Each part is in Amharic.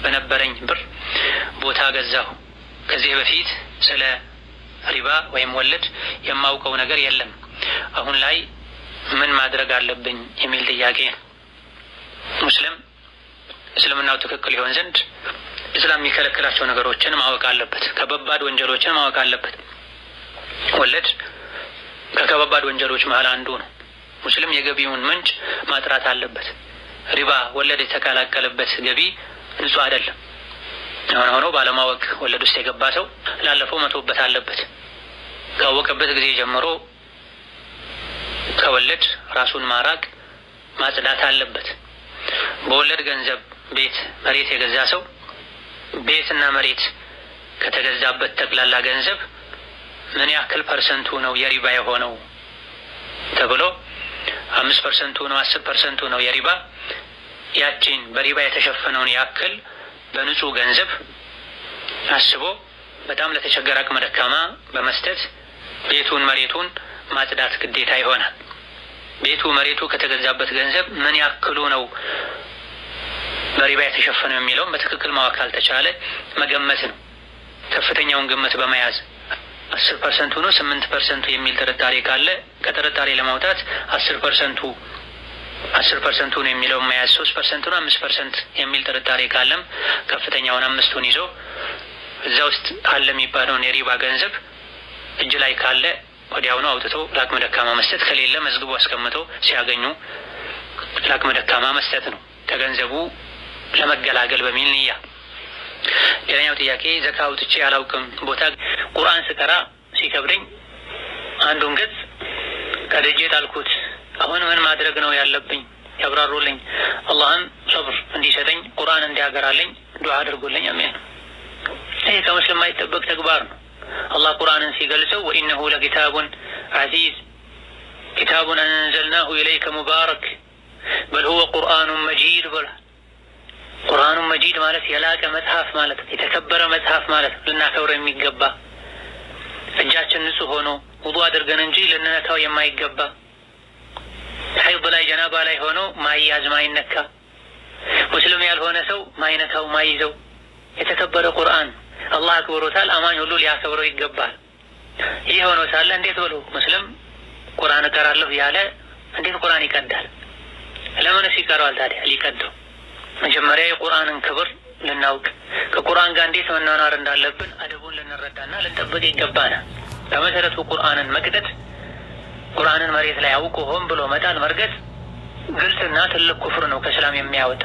በነበረኝ ብር ቦታ ገዛሁ። ከዚህ በፊት ስለ ሪባ ወይም ወለድ የማውቀው ነገር የለም። አሁን ላይ ምን ማድረግ አለብኝ የሚል ጥያቄ ነው። ሙስሊም እስልምናው ትክክል ይሆን ዘንድ እስላም የሚከለክላቸው ነገሮችን ማወቅ አለበት። ከበባድ ወንጀሎችን ማወቅ አለበት። ወለድ ከከባድ ወንጀሎች መሃል አንዱ ነው። ሙስሊም የገቢውን ምንጭ ማጥራት አለበት። ሪባ ወለድ የተቀላቀለበት ገቢ ንጹህ አይደለም። ሆኖ ባለማወቅ ወለድ ውስጥ የገባ ሰው ላለፈው መተውበት አለበት። ካወቀበት ጊዜ ጀምሮ ከወለድ ራሱን ማራቅ ማጽዳት አለበት። በወለድ ገንዘብ ቤት መሬት የገዛ ሰው ቤትና መሬት ከተገዛበት ጠቅላላ ገንዘብ ምን ያክል ፐርሰንቱ ነው የሪባ የሆነው ተብሎ 5% ነው 10% ነው የሪባ፣ ያቺን በሪባ የተሸፈነውን ያክል በንጹህ ገንዘብ አስቦ በጣም ለተቸገረ አቅመ ደካማ በመስጠት ቤቱን መሬቱን ማጽዳት ግዴታ ይሆናል። ቤቱ መሬቱ ከተገዛበት ገንዘብ ምን ያክሉ ነው በሪባ የተሸፈነው የሚለውን በትክክል ማወቅ ካልተቻለ መገመት ነው። ከፍተኛውን ግምት በመያዝ 10% ነው 8% የሚል ጥርጣሬ ካለ ከጥርጣሬ ለማውጣት 10% ነው የሚለውን መያዝ፣ 3% ነው 5% የሚል ጥርጣሬ ካለም ከፍተኛውን 5ቱን ይዞ እዛ ውስጥ አለ የሚባለውን የሪባ ገንዘብ እጅ ላይ ካለ ወዲያውኑ አውጥቶ ለአቅመ ደካማ መስጠት፣ ከሌለ መዝግቦ አስቀምጦ ሲያገኙ ለአቅመ ደካማ መስጠት ነው ከገንዘቡ ለመገላገል በሚል ንያ። ሌላኛው ጥያቄ ዘካ አውጥቼ አላውቅም። ቦታ ቁርአን ስቀራ ሲከብደኝ አንዱን ገጽ ቀድጄ ጣልኩት። አሁን ምን ማድረግ ነው ያለብኝ? ያብራሩልኝ። አላህም ሰብር እንዲሰጠኝ ቁርአን እንዲያገራልኝ ዱዓ አድርጉልኝ። አሜን። ይሄ ከሙስሊም የማይጠበቅ ተግባር ነው። አላህ ቁርአንን ሲገልጸው ወኢነሁ ለኪታቡን ዐዚዝ ኪታቡን አንዘልናሁ ኢለይከ ሙባረክ በል ሁወ ቁርአኑን መጂድ ብሏል። ቁርአኑን መጂድ ማለት የላቀ መጽሐፍ ማለት ነው። የተከበረ መጽሐፍ ማለት ነው። ልናከብረው የሚገባ እጃችን ንጹህ ሆኖ ውዱእ አድርገን እንጂ ልንነካው የማይገባ ሐይድ ላይ ጀናባ ላይ ሆኖ ማይያዝ ማይነካ ሙስሊም ያልሆነ ሰው ማይነካው ማይዘው የተከበረ ቁርአን አላህ አክብሮታል። አማኝ ሁሉ ሊያከብረው ይገባል። ይህ ሆኖ ሳለ እንዴት ብሎ ሙስሊም ቁርአን እቀራለሁ ያለ እንዴት ቁርአን ይቀዳል? ለምንስ ይቀራል ታዲያ? ሊቀደው መጀመሪያ የቁርአንን ክብር ልናውቅ ከቁርአን ጋር እንዴት መናናር እንዳለብን አደቡን ልንረዳና ልንጠብቅ ይገባናል። በመሰረቱ ቁርአንን መቅደድ፣ ቁርአንን መሬት ላይ አውቆ ሆን ብሎ መጣል መርገጥ ግልጽና ትልቅ ኩፍር ነው ከእስላም የሚያወጣ።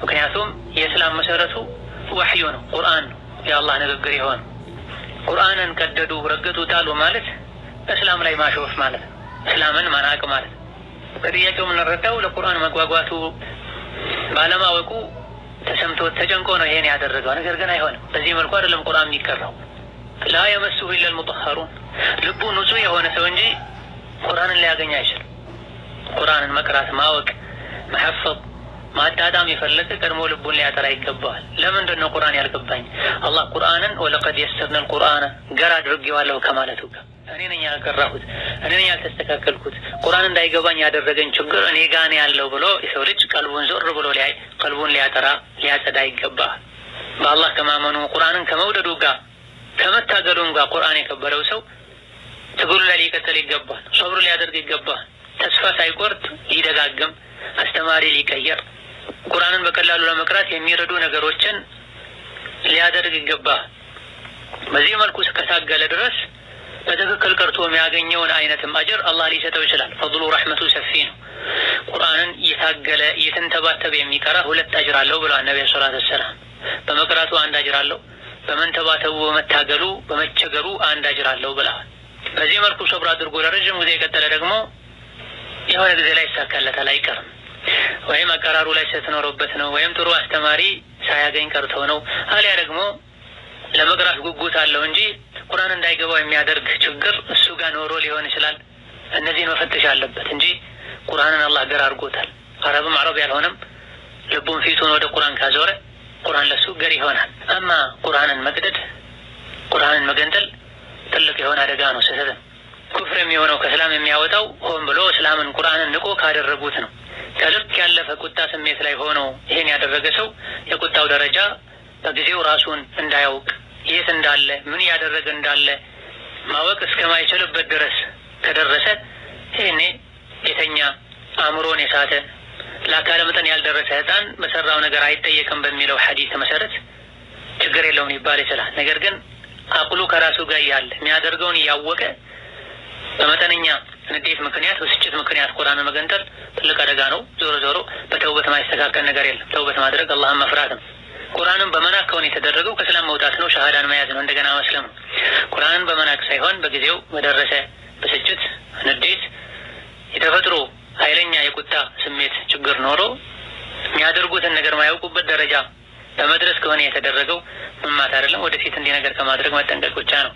ምክንያቱም የእስላም መሰረቱ ወህዩ ነው፣ ቁርአን ነው፣ የአላህ ንግግር የሆነ ቁርአንን ቀደዱ ረገጡ ጣሉ ማለት እስላም ላይ ማሾፍ ማለት ነው፣ እስላምን ማናቅ ማለት ነው። ከጥያቄው የምንረዳው ለቁርአን መጓጓቱ ባለማወቁ ተሰምቶት ተጨንቆ ነው ይሄን ያደረገው። ነገር ግን አይሆንም። በዚህ መልኩ አይደለም ቁርአን የሚቀራው። ላ የመስሁ ኢላ አልሙጠሀሩን ልቡ ንጹህ የሆነ ሰው እንጂ ቁርአንን ሊያገኝ አይችልም። ቁርአንን መቅራት ማወቅ መሐፈዝ ማጣጣም የፈለገ ቀድሞ ልቡን ሊያጠራ ይገባዋል። ለምንድን ነው ቁርአን ያልገባኝ? አላህ ቁርአንን ወለቀድ የሰርነ አልቁርአነ ገር አድርጌዋለሁ ከማለቱ ጋር እኔ ነኝ ያልቀራሁት፣ እኔ ነኝ ያልተስተካከልኩት፣ ቁርአን እንዳይገባኝ ያደረገኝ ችግር እኔ ጋር ነው ያለው ብሎ የሰው ልጅ ቀልቡን ዞር ብሎ ቀልቡን ሊያጠራ ሊያጸዳ ይገባል። በአላህ ከማመኑ ቁርአንን ከመውደዱ ጋር ከመታገሉም ጋር ቁርአን የከበረው ሰው ትግሉ ላይ ሊቀጥል ይገባል። ሶብር ሊያደርግ ይገባል። ተስፋ ሳይቆርጥ ሊደጋግም አስተማሪ ሊቀየር ቁርአንን በቀላሉ ለመቅራት የሚረዱ ነገሮችን ሊያደርግ ይገባል። በዚህ መልኩ እስከታገለ ድረስ በትክክል ቀርቶ የሚያገኘውን አይነትም አጅር አላህ ሊሰጠው ይችላል። ፈድሉ ረሕመቱ ሰፊ ነው። ቁርአንን እየታገለ እየተንተባተበ የሚቀራ 2 አጅር አለው ብለዋል ነብዩ ሰለላሁ ዐለይሂ ወሰለም። በመቅራቱ 1 አጅር አለው፣ በመንተባተቡ በመታገሉ በመቸገሩ 1 አጅር አለው ብለዋል። በዚህ መልኩ ሶብር አድርጎ ለረጅም ጊዜ የቀጠለ ደግሞ የሆነ ጊዜ ላይ ይሳካለታል አይቀርም። ወይም አቀራሩ ላይ ስትኖርበት ነው፣ ወይም ጥሩ አስተማሪ ሳያገኝ ቀርቶ ነው፣ አሊያ ደግሞ ለመቅራት ጉጉት አለው እንጂ ቁርአን እንዳይገባው የሚያደርግ ችግር እሱ ጋር ኖሮ ሊሆን ይችላል። እነዚህን መፈተሽ አለበት እንጂ ቁርአንን አላህ ገር አድርጎታል። አረብም አረብ ያልሆነም ልቡን ፊቱን ወደ ቁርአን ካዞረ ቁርአን ለሱ ገር ይሆናል። አማ ቁርአንን መቅደድ ቁርአንን መገንጠል ትልቅ የሆነ አደጋ ነው፣ ስህተት። ኩፍር የሚሆነው ከእስላም የሚያወጣው ሆን ብሎ እስላምን ቁርአንን ንቆ ካደረጉት ነው። ከልክ ያለፈ ቁጣ ስሜት ላይ ሆኖ ይሄን ያደረገ ሰው የቁጣው ደረጃ በጊዜው ራሱን እንዳያውቅ የት እንዳለ ምን ያደረገ እንዳለ ማወቅ እስከማይችልበት ድረስ ከደረሰ ይሄኔ የተኛ አእምሮን የሳተ ለአካለ መጠን ያልደረሰ ሕፃን በሰራው ነገር አይጠየቅም በሚለው ሐዲስ መሰረት ችግር የለውም ሊባል ይችላል። ነገር ግን አቅሉ ከራሱ ጋር ያለ የሚያደርገውን እያወቀ በመጠነኛ ንዴት ምክንያት በስጭት ምክንያት ቁርአንን መገንጠል ትልቅ አደጋ ነው። ዞሮ ዞሮ በተውበት ማይስተካከል ነገር የለም። ተውበት ማድረግ አላህን መፍራት ነው። ቁርአንን በመናቅ ከሆነ የተደረገው ከእስላም መውጣት ነው፣ ሸሃዳን መያዝ ነው፣ እንደገና መስለም ነው። ቁርአንን በመናቅ ሳይሆን በጊዜው በደረሰ በስጭት ንዴት የተፈጥሮ ኃይለኛ የቁጣ ስሜት ችግር ኖሮ የሚያደርጉትን ነገር ማያውቁበት ደረጃ በመድረስ ከሆነ የተደረገው መማት አይደለም። ወደፊት እንዲህ ነገር ከማድረግ መጠንቀቅ ብቻ ነው።